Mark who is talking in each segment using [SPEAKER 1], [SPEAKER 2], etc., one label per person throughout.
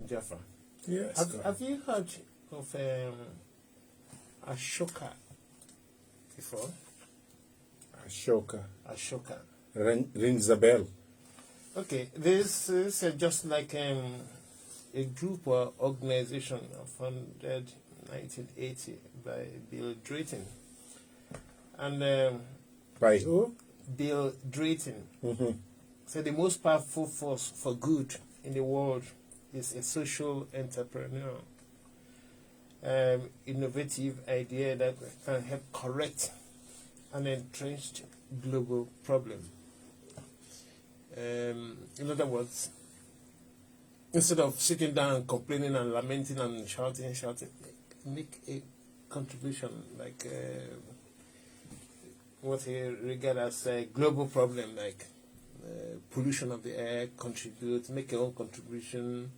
[SPEAKER 1] Jaffa.
[SPEAKER 2] Yes.
[SPEAKER 1] Have you heard of Ashoka before?
[SPEAKER 2] Ashoka.
[SPEAKER 1] Ashoka.
[SPEAKER 2] Rings a bell.
[SPEAKER 1] Okay, this is just like a group or organization founded in 1980 by Bill Drayton. And
[SPEAKER 2] By who?
[SPEAKER 1] Bill Drayton.
[SPEAKER 2] Mm-hmm.
[SPEAKER 1] So the most powerful force for good in the world is a social entrepreneur. Innovative idea that can help correct an entrenched global problem. In other words, instead of sitting down and complaining and lamenting and shouting, make a contribution, like what he regard as a global problem, like pollution of the air, contribute, make your own contribution.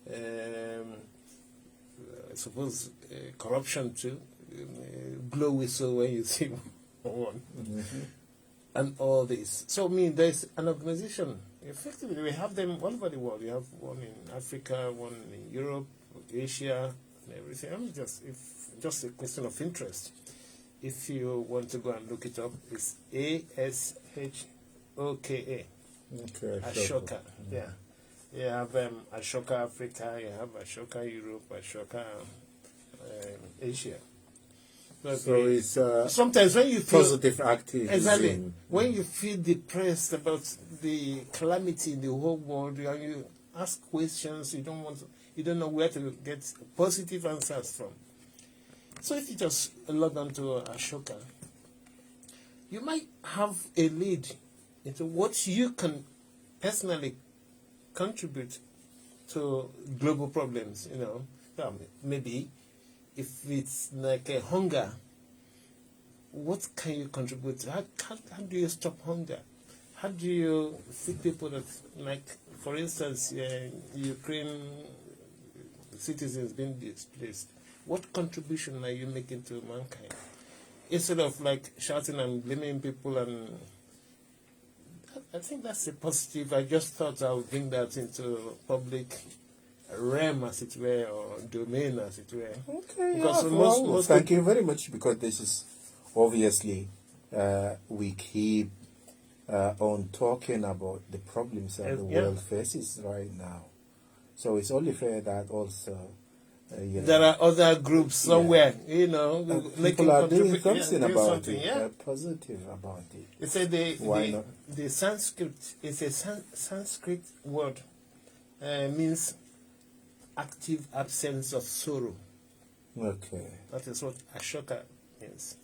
[SPEAKER 1] I suppose corruption too. Blow whistle when you see one.
[SPEAKER 2] Mm-hmm.
[SPEAKER 1] And all this. So, I mean, there's an organization. Effectively, we have them all over the world. You have one in Africa, one in Europe, Asia, and everything. I mean, just a question of interest. If you want to go and look it up, it's Ashoka.
[SPEAKER 2] Okay.
[SPEAKER 1] Ashoka. Yeah. You have Ashoka Africa, you have Ashoka Europe, Ashoka Asia.
[SPEAKER 2] So it's
[SPEAKER 1] sometimes when you feel
[SPEAKER 2] positive activism.
[SPEAKER 1] Exactly. When you feel depressed about the calamity in the whole world, and you ask questions, you don't know where to get positive answers from. So if you just log on to Ashoka, you might have a lead into what you can personally contribute to global problems. Maybe if it's like a hunger, what can you contribute? How do you stop hunger? How do you feed people that, like, for instance, Ukraine citizens being displaced? What contribution are you making to mankind? Instead of like shouting and blaming people, and I think that's a positive. I just thought I would bring that into public realm, as it were, or domain, as it were.
[SPEAKER 2] Okay,
[SPEAKER 1] because
[SPEAKER 2] thank you very much, because this is obviously we keep on talking about the problems that the world faces right now. So it's only fair that also
[SPEAKER 1] there are other groups somewhere,
[SPEAKER 2] people are doing something about it, positive about it.
[SPEAKER 1] They say
[SPEAKER 2] Why not?
[SPEAKER 1] The Sanskrit, it's a Sanskrit word, means active absence of sorrow.
[SPEAKER 2] Okay.
[SPEAKER 1] That is what Ashoka means.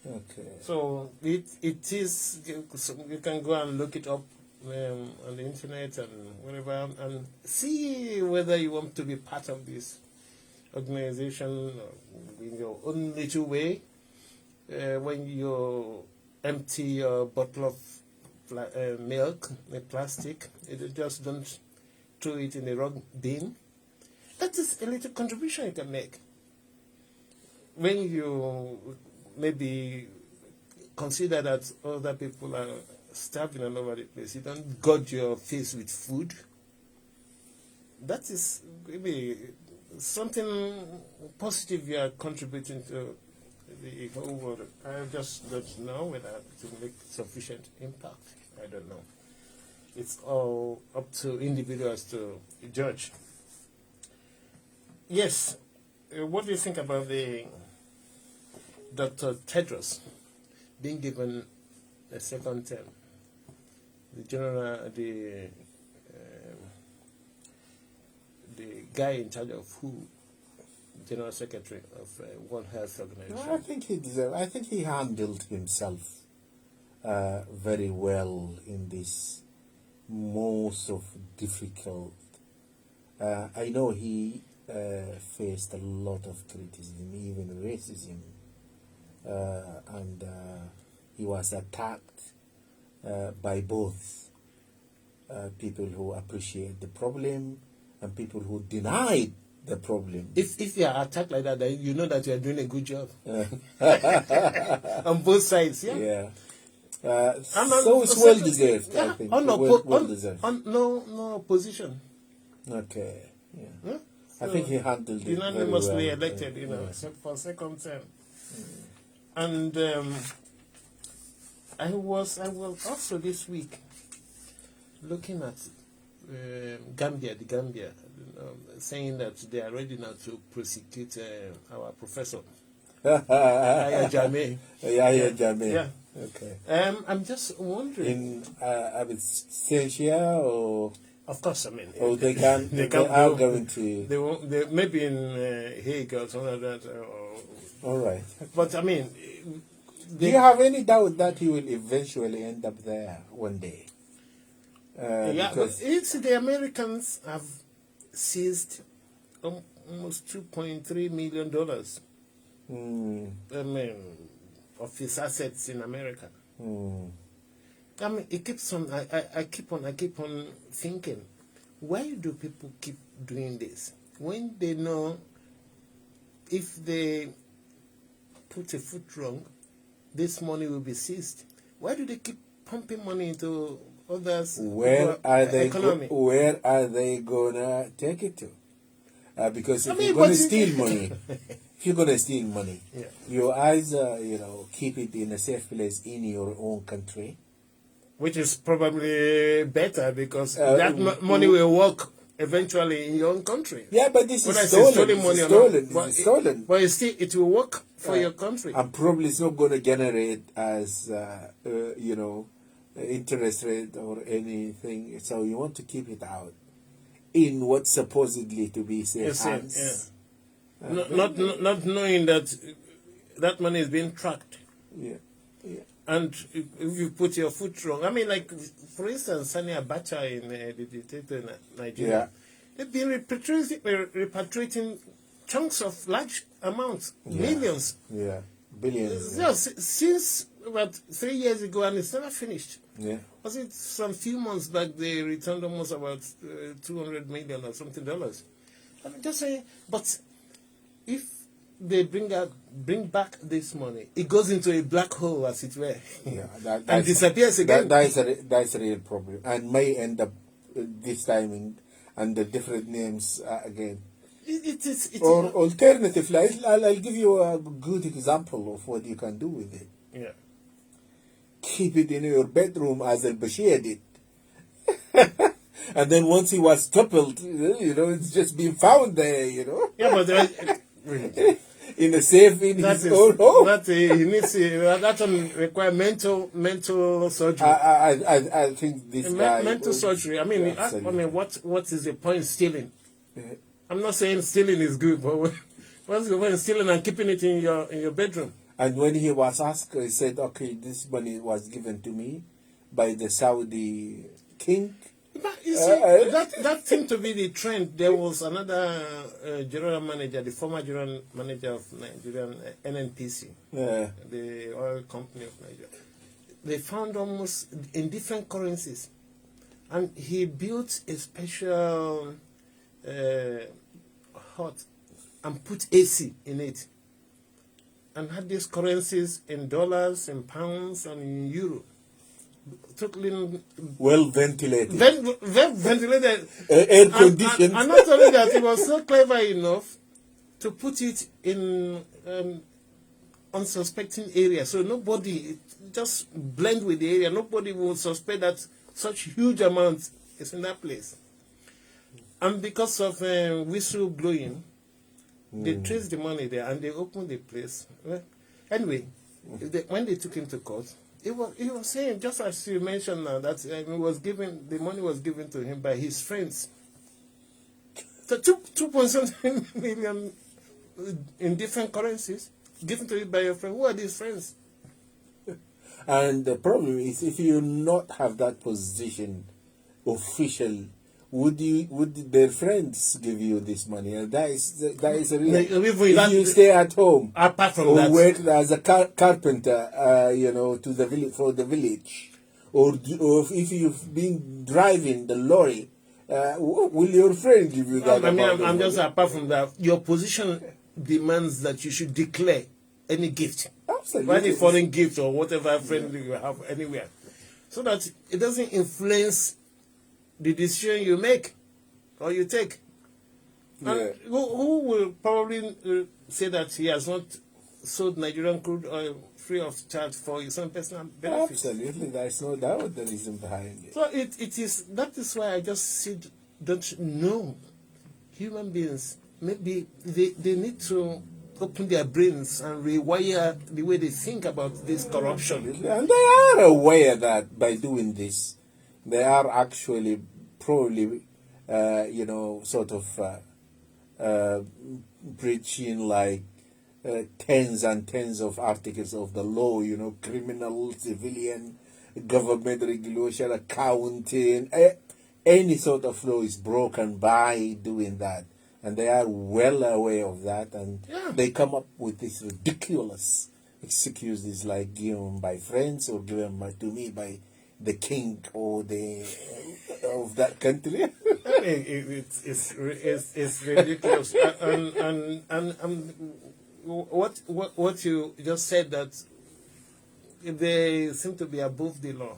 [SPEAKER 2] Okay.
[SPEAKER 1] So it is, you can go and look it up on the internet and whatever, and see whether you want to be part of this organization in your own little way. When you empty your bottle of milk, plastic, just don't throw it in the wrong bin. That is a little contribution you can make. When you maybe consider that other people are starving all over the place, you don't gut your face with food. That is maybe something positive you are contributing to the whole world. I just don't know whether to make sufficient impact. I don't know. It's all up to individuals to judge. Yes. What do you think about the Dr. Tedros being given a second term? The guy in charge of WHO, General Secretary of World Health Organization.
[SPEAKER 2] No, I think he deserved. I think he handled himself very well in this most of difficult. I know he faced a lot of criticism, even racism, and he was attacked by both people who appreciate the problem and people who denied the problem.
[SPEAKER 1] If you are attacked like that, then you know that you are doing a good job. On both sides, yeah.
[SPEAKER 2] Yeah. So it's well deserved, I think. Well deserved.
[SPEAKER 1] No opposition.
[SPEAKER 2] Okay. Yeah.
[SPEAKER 1] Huh?
[SPEAKER 2] I think he handled it
[SPEAKER 1] unanimously
[SPEAKER 2] very well.
[SPEAKER 1] elected,
[SPEAKER 2] Yeah.
[SPEAKER 1] except for second term. And I was also this week looking at Gambia, saying that they are ready now to prosecute our professor. Yahya Jammeh.
[SPEAKER 2] Yahya Jammeh.
[SPEAKER 1] Yeah.
[SPEAKER 2] Okay.
[SPEAKER 1] I'm just wondering.
[SPEAKER 2] In absentia or?
[SPEAKER 1] Of course, I mean.
[SPEAKER 2] Oh, they can. They are going to.
[SPEAKER 1] They won't. They maybe in Hague or something like that.
[SPEAKER 2] All right.
[SPEAKER 1] But I mean.
[SPEAKER 2] Do you have any doubt that he will eventually end up there one day?
[SPEAKER 1] Yeah, but it's the Americans have seized almost $2.3 million. I mean, of his assets in America. I mean, it keeps on. I keep on thinking, why do people keep doing this when they know if they put a foot wrong, this money will be seized? Why do they keep pumping money into others'
[SPEAKER 2] Where are they?
[SPEAKER 1] economy?
[SPEAKER 2] Where are they gonna take it to? Because if you're gonna steal money,
[SPEAKER 1] Yeah.
[SPEAKER 2] you either keep it in a safe place in your own country,
[SPEAKER 1] which is probably better because that money will work eventually in your own country.
[SPEAKER 2] Yeah, but this is
[SPEAKER 1] stolen. But it will work for your country.
[SPEAKER 2] And probably it's not going to generate as interest rate or anything. So you want to keep it out in what's supposedly to be safe hands.
[SPEAKER 1] Yeah. Not knowing that money is being tracked.
[SPEAKER 2] Yeah.
[SPEAKER 1] And if you put your foot wrong, I mean, like, for instance, Sani Abacha in the dictator in Nigeria, they've been repatriating chunks of large amounts, millions.
[SPEAKER 2] Yeah, billions.
[SPEAKER 1] Since about 3 years ago, and it's never finished.
[SPEAKER 2] Yeah.
[SPEAKER 1] Was it some few months back they returned almost about $200 million or something dollars? I'm just saying, but if they bring back this money, it goes into a black hole, as it were, and disappears again.
[SPEAKER 2] That's a real problem, and may end up this time under different names again. Or alternatively, I'll give you a good example of what you can do with it.
[SPEAKER 1] Yeah.
[SPEAKER 2] Keep it in your bedroom as al-Bashir did. And then once he was toppled, it's just been found there,
[SPEAKER 1] Yeah, but
[SPEAKER 2] in a safe in his own home.
[SPEAKER 1] That require mental surgery.
[SPEAKER 2] I think this guy
[SPEAKER 1] mental surgery. I mean, what is the point stealing?
[SPEAKER 2] Yeah.
[SPEAKER 1] I'm not saying stealing is good, but what's the point stealing and keeping it in your bedroom?
[SPEAKER 2] And when he was asked, he said, "Okay, this money was given to me by the Saudi king."
[SPEAKER 1] But you see, that seemed to be the trend. There was another general manager, the former general manager of Nigerian NNPC, the oil company of Nigeria. They found almost in different currencies, and he built a special hut and put AC in it, and had these currencies in dollars, in pounds, and in euro. Totally
[SPEAKER 2] well ventilated.
[SPEAKER 1] Ventilated.
[SPEAKER 2] Air conditioned.
[SPEAKER 1] And not only that, he was so clever enough to put it in unsuspecting area, so nobody just blend with the area. Nobody will suspect that such huge amount is in that place. And because of whistle blowing, they traced the money there and they opened the place. Well, anyway, when they took him to court, he was saying, just as you mentioned now, that the money was given to him by his friends. So 2.7 million in different currencies given to you by your friend. Who are these friends?
[SPEAKER 2] And the problem is, if you not have that position official, would their friends give you this money? And that is a real. If you stay at home,
[SPEAKER 1] apart from
[SPEAKER 2] or
[SPEAKER 1] that,
[SPEAKER 2] work as a carpenter, to the village for the village, or if you've been driving the lorry, will your friend give you that?
[SPEAKER 1] I'm just apart from that. Your position demands that you should declare any gift,
[SPEAKER 2] absolutely,
[SPEAKER 1] any foreign gift or whatever friend you have anywhere, so that it doesn't influence the decision you make or you take. And who will probably say that he has not sold Nigerian crude oil free of charge for his own personal benefit?
[SPEAKER 2] Absolutely, there's no doubt the reason behind it.
[SPEAKER 1] So that is why I just don't know. Human beings, maybe they need to open their brains and rewire the way they think about this corruption.
[SPEAKER 2] And they are aware that by doing this, they are actually probably, sort of breaching like tens and tens of articles of the law, criminal, civilian, government regulation, accounting, any sort of law is broken by doing that. And they are well aware of that, and they come up with these ridiculous excuses like given by friends or given to me by the king or the of that country.
[SPEAKER 1] It's ridiculous. And what you just said, that they seem to be above the law,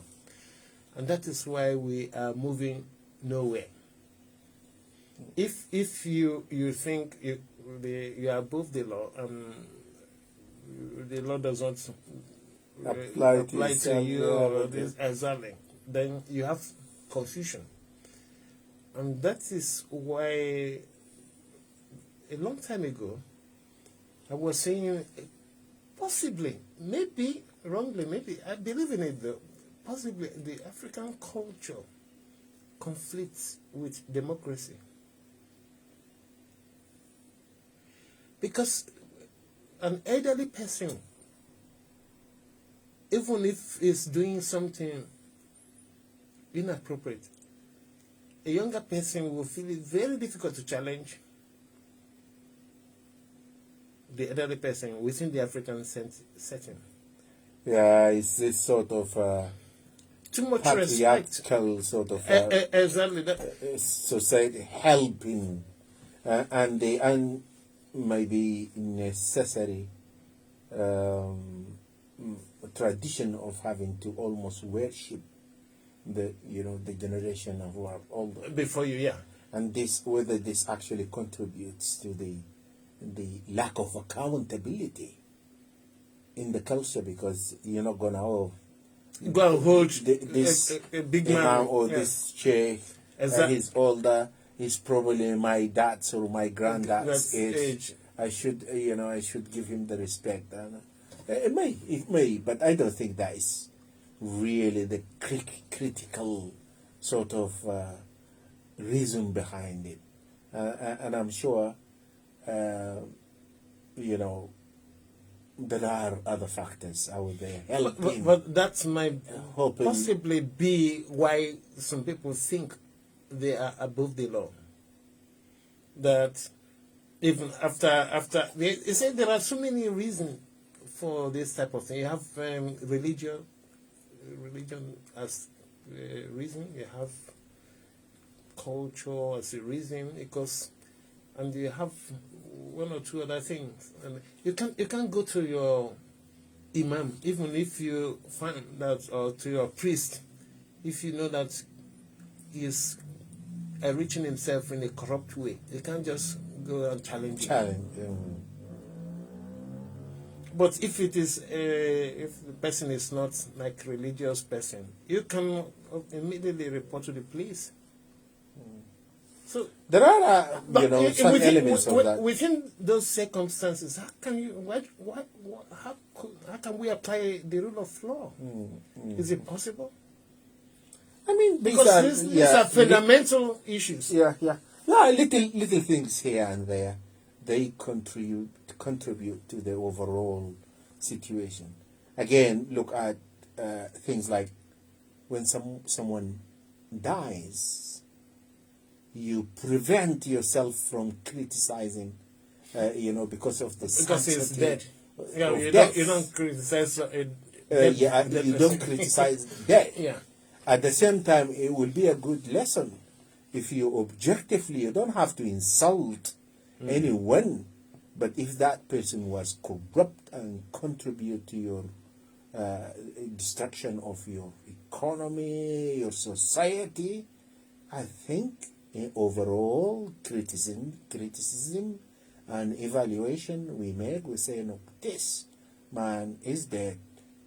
[SPEAKER 1] and that is why we are moving nowhere. If you think you are above the law, the law does not apply to you or this exactly, then you have confusion, and that is why a long time ago I was saying possibly, maybe wrongly, maybe I believe in it though, possibly the African culture conflicts with democracy. Because an elderly person, even if he's doing something inappropriate, a younger person will feel it very difficult to challenge the elderly person within the African setting.
[SPEAKER 2] Yeah, it's this sort of
[SPEAKER 1] too much respect,
[SPEAKER 2] sort of
[SPEAKER 1] exactly that.
[SPEAKER 2] Society helping and maybe necessary tradition of having to almost worship the generation of who are older
[SPEAKER 1] before you,
[SPEAKER 2] and whether this actually contributes to the lack of accountability in the culture, because you're not gonna
[SPEAKER 1] go and hold
[SPEAKER 2] this
[SPEAKER 1] a big man
[SPEAKER 2] or this sheikh. He's older. He's probably my dad's or my granddad's age. I should give him the respect. And it may, but I don't think that is really the critical sort of reason behind it. And I'm sure, there are other factors out there helping.
[SPEAKER 1] But that might possibly be why some people think they are above the law. That even after they say there are so many reasons for this type of thing. You have religion as a reason. You have culture as a reason, and you have one or two other things. And you can't go to your imam, even if you find that, or to your priest, if you know that he is enriching himself in a corrupt way. You can't just go and challenge him. But if it is if the person is not like religious person, you can immediately report to the police. So
[SPEAKER 2] there are some elements of that.
[SPEAKER 1] Within those circumstances, how can you how can we apply the rule of law? Is it possible?
[SPEAKER 2] I mean,
[SPEAKER 1] because these are fundamental issues.
[SPEAKER 2] Yeah, little things here and there, they contribute to the overall situation. Again, look at things like when someone dies, you prevent yourself from criticizing, because of the
[SPEAKER 1] because he's dead. You don't criticize.
[SPEAKER 2] You don't criticize death.
[SPEAKER 1] Yeah.
[SPEAKER 2] At the same time, it will be a good lesson if you objectively, you don't have to insult anyone, but if that person was corrupt and contribute to your destruction of your economy, your society, I think overall criticism and evaluation we make, we say, no, this man is dead.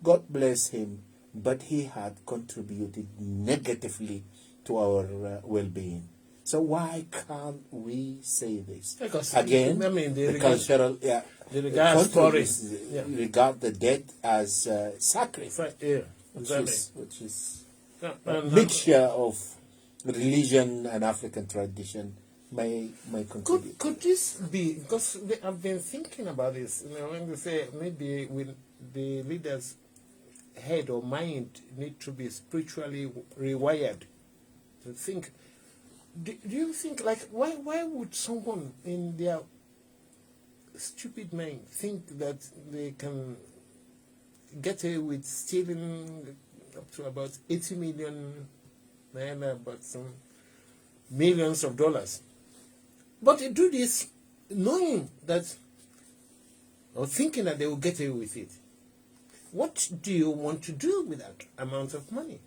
[SPEAKER 2] God bless him, but he had contributed negatively to our well-being. So why can't we say this?
[SPEAKER 1] Because
[SPEAKER 2] again?
[SPEAKER 1] I mean,
[SPEAKER 2] The cultural,
[SPEAKER 1] the regard
[SPEAKER 2] countries
[SPEAKER 1] yeah.
[SPEAKER 2] regard the dead as sacred,
[SPEAKER 1] Yeah, exactly.
[SPEAKER 2] which is
[SPEAKER 1] Yeah,
[SPEAKER 2] a mixture of religion and African tradition may contribute.
[SPEAKER 1] Could this be, because I've been thinking about this, when they say maybe with the leaders' head or mind need to be spiritually rewired to think. Do you think, like, why would someone in their stupid mind think that they can get away with stealing up to about 80 million naira, about some millions of dollars? But they do this knowing that, or thinking that they will get away with it. What do you want to do with that amount of money?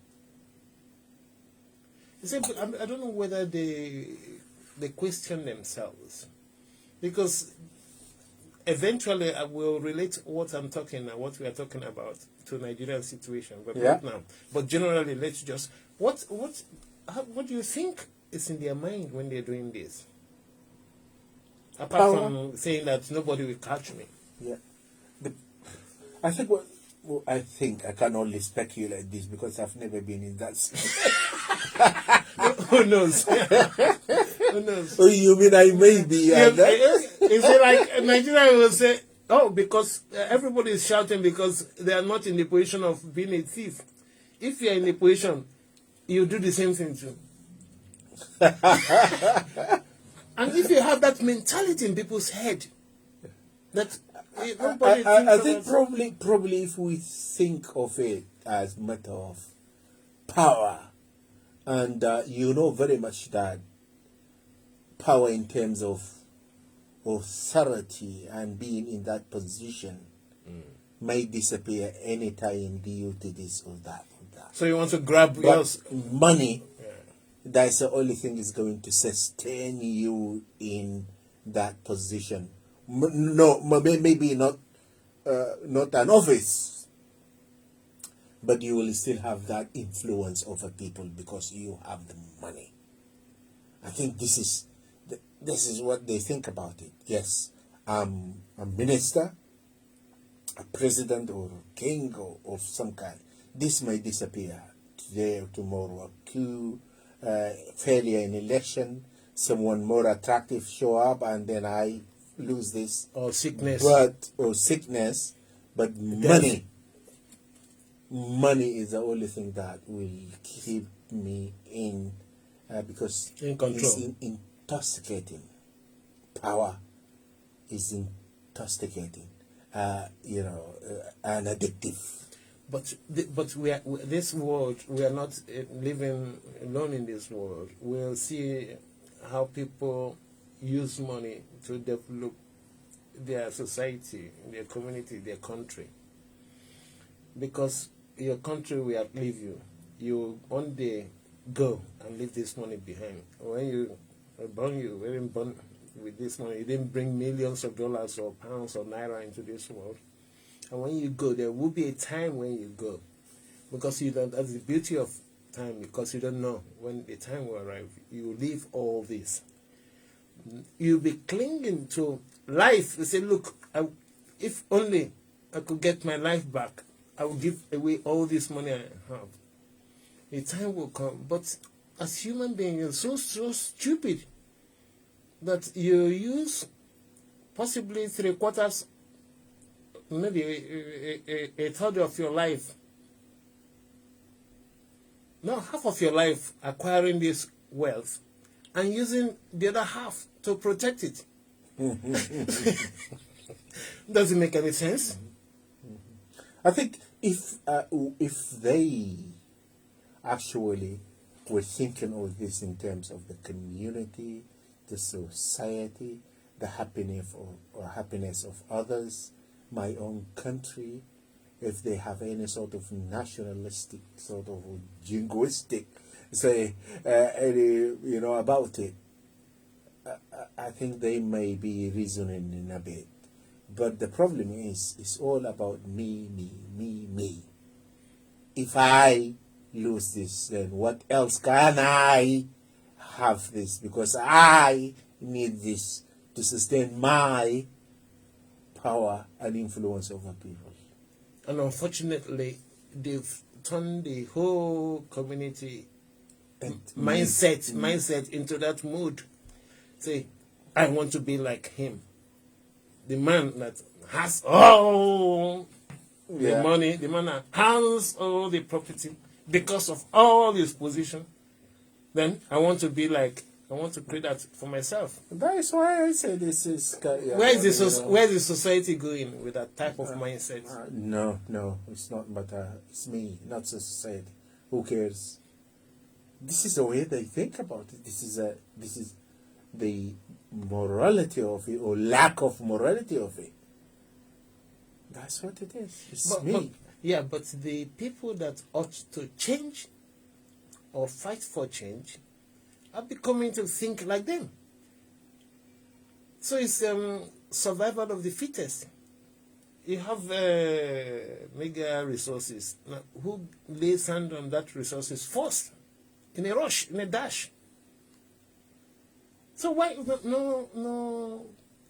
[SPEAKER 1] You see, but I don't know whether they question themselves, because eventually I will relate what we are talking about to Nigerian situation, but not now. But generally, let's just what do you think is in their mind when they're doing this? Apart from saying that nobody will catch me.
[SPEAKER 2] Yeah, I think I can only speculate this because I've never been in that situation.
[SPEAKER 1] Who knows? Who knows?
[SPEAKER 2] Oh, you mean I may be?
[SPEAKER 1] Is it like Nigeria will say, oh, because everybody is shouting because they are not in the position of being a thief. If you are in the position, you do the same thing too. And if you have that mentality in people's head, that nobody
[SPEAKER 2] I think probably if we think of it as matter of power, and you know very much that power in terms of authority and being in that position may disappear anytime due to this or that or that.
[SPEAKER 1] So you want to grab yours?
[SPEAKER 2] Money. That's the only thing is going to sustain you in that position. No, maybe not an office, but you will still have that influence over people because you have the money. I think this is what they think about it. Yes, a minister, a president, or a king of some kind. This may disappear today or tomorrow. A coup. Failure in election, someone more attractive show up, and then I lose this.
[SPEAKER 1] Or sickness.
[SPEAKER 2] But money is the only thing that will keep me in, because
[SPEAKER 1] in control.
[SPEAKER 2] It's intoxicating. Power is intoxicating, and addictive.
[SPEAKER 1] But this world, we are not living alone in this world. We'll see how people use money to develop their society, their community, their country. Because your country will outlive you. You one day go and leave this money behind. When you were born, you weren't born with this money. You didn't bring millions of dollars or pounds or naira into this world. And when you go, there will be a time when you go. Because you don't, that's the beauty of time, because you don't know when the time will arrive. You leave all this. You'll be clinging to life. You say, look, if only I could get my life back, I will give away all this money I have. The time will come. But as human beings, you're so stupid that you use possibly 3/4, maybe a third of your life, no, half of your life acquiring this wealth and using the other half to protect it. Doesn't make any sense.
[SPEAKER 2] I think if they actually were thinking of this in terms of the community, the society, the happiness of others, my own country, if they have any sort of nationalistic, sort of jingoistic say, about it. I think they may be reasoning in a bit. But the problem is, it's all about me, me, me, me. If I lose this, then what else can I have this? Because I need this to sustain my power and influence over people.
[SPEAKER 1] And unfortunately, they've turned the whole community mindset into that mood. Say, I want to be like him. The man that has all the money, the man that has all the property because of all his position. Then I want to be like, I want to create that for myself.
[SPEAKER 2] That is why I say this is...
[SPEAKER 1] where is the society going with that type of mindset?
[SPEAKER 2] No, it's not, but it's me, not the society. Who cares? This is the way they think about it. This is the morality of it, or lack of morality of it. That's what it is. It's me.
[SPEAKER 1] But the people that ought to change or fight for change are becoming to think like them. So it's survival of the fittest. You have mega resources. Now, who lays hand on that resources first? In a rush, in a dash. So why no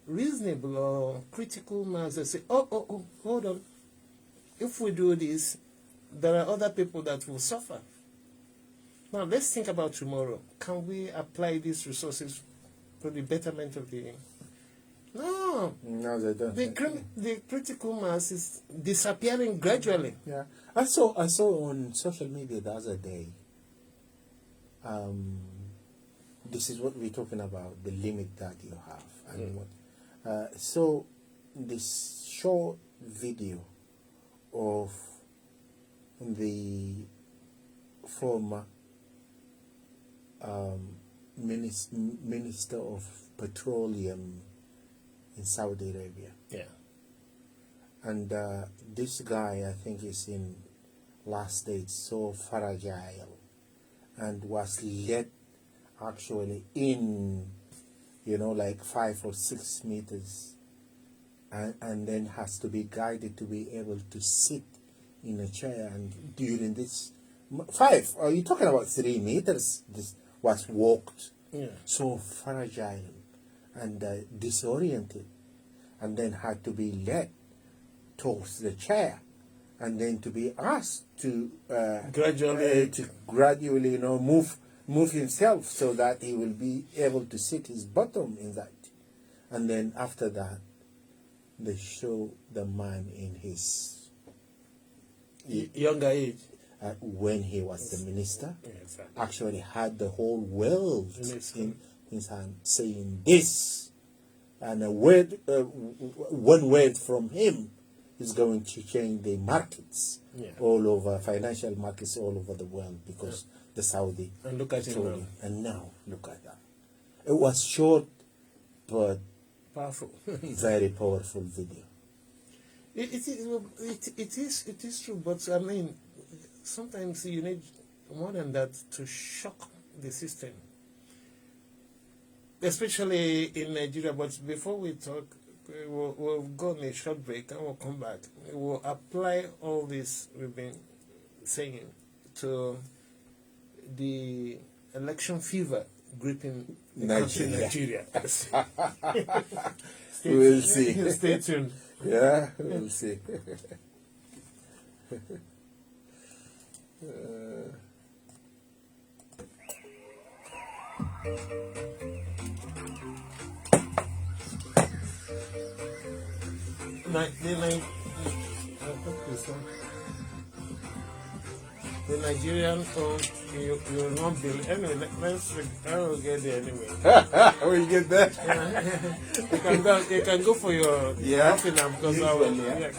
[SPEAKER 1] reasonable or critical minds that say, oh, hold on. If we do this, there are other people that will suffer. Now let's think about tomorrow. Can we apply these resources for the betterment of the... No,
[SPEAKER 2] they don't.
[SPEAKER 1] The critical mass is disappearing gradually.
[SPEAKER 2] Yeah, I saw on social media the other day. This is what we're talking about, the limit that you have, and so this short video of the former Minister of Petroleum in Saudi Arabia.
[SPEAKER 1] Yeah.
[SPEAKER 2] And this guy, I think, is in last stage, so fragile, and was led actually in, like 5 or 6 meters, and then has to be guided to be able to sit in a chair. And during this 5, are you talking about 3 meters? This was walked, so fragile and disoriented, and then had to be led towards the chair, and then to be asked to gradually, move himself so that he will be able to sit his bottom in that. And then after that, they show the man in his
[SPEAKER 1] younger age.
[SPEAKER 2] When he was the minister,
[SPEAKER 1] Exactly.
[SPEAKER 2] actually had the whole world in his hand, saying this, and one word from him is going to change the markets all over, financial markets all over the world, because the Saudi.
[SPEAKER 1] And look at it now.
[SPEAKER 2] And now look at that. It was short, but
[SPEAKER 1] powerful,
[SPEAKER 2] very powerful video.
[SPEAKER 1] It is true, but I mean, sometimes you need more than that to shock the system, especially in Nigeria. But before we talk, we'll go on a short break and we'll come back. We'll apply all this we've been saying to the election fever gripping the country Nigeria.
[SPEAKER 2] We'll see.
[SPEAKER 1] Stay tuned.
[SPEAKER 2] Yeah, we'll see.
[SPEAKER 1] The Nigerian phone, you will not build. Anyway, I will get there anyway.
[SPEAKER 2] We'll get there.
[SPEAKER 1] You can go for your coffee now, because I will. Yeah.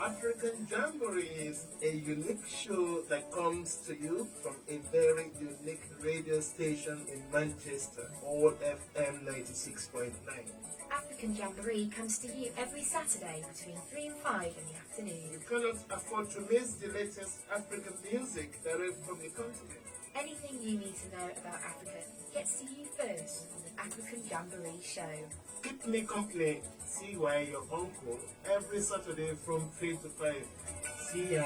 [SPEAKER 1] African Jamboree is a unique show that comes to you from a very unique radio station in Manchester, Allfm 96.9.
[SPEAKER 3] African Jamboree comes to you every Saturday between 3 and 5 in the afternoon.
[SPEAKER 1] You cannot afford to miss the latest African music direct from the continent.
[SPEAKER 3] Anything you need to know about Africa gets to you first on the African Jamboree show.
[SPEAKER 1] Keep me company, CY your uncle, every Saturday from 3 to 5. See ya.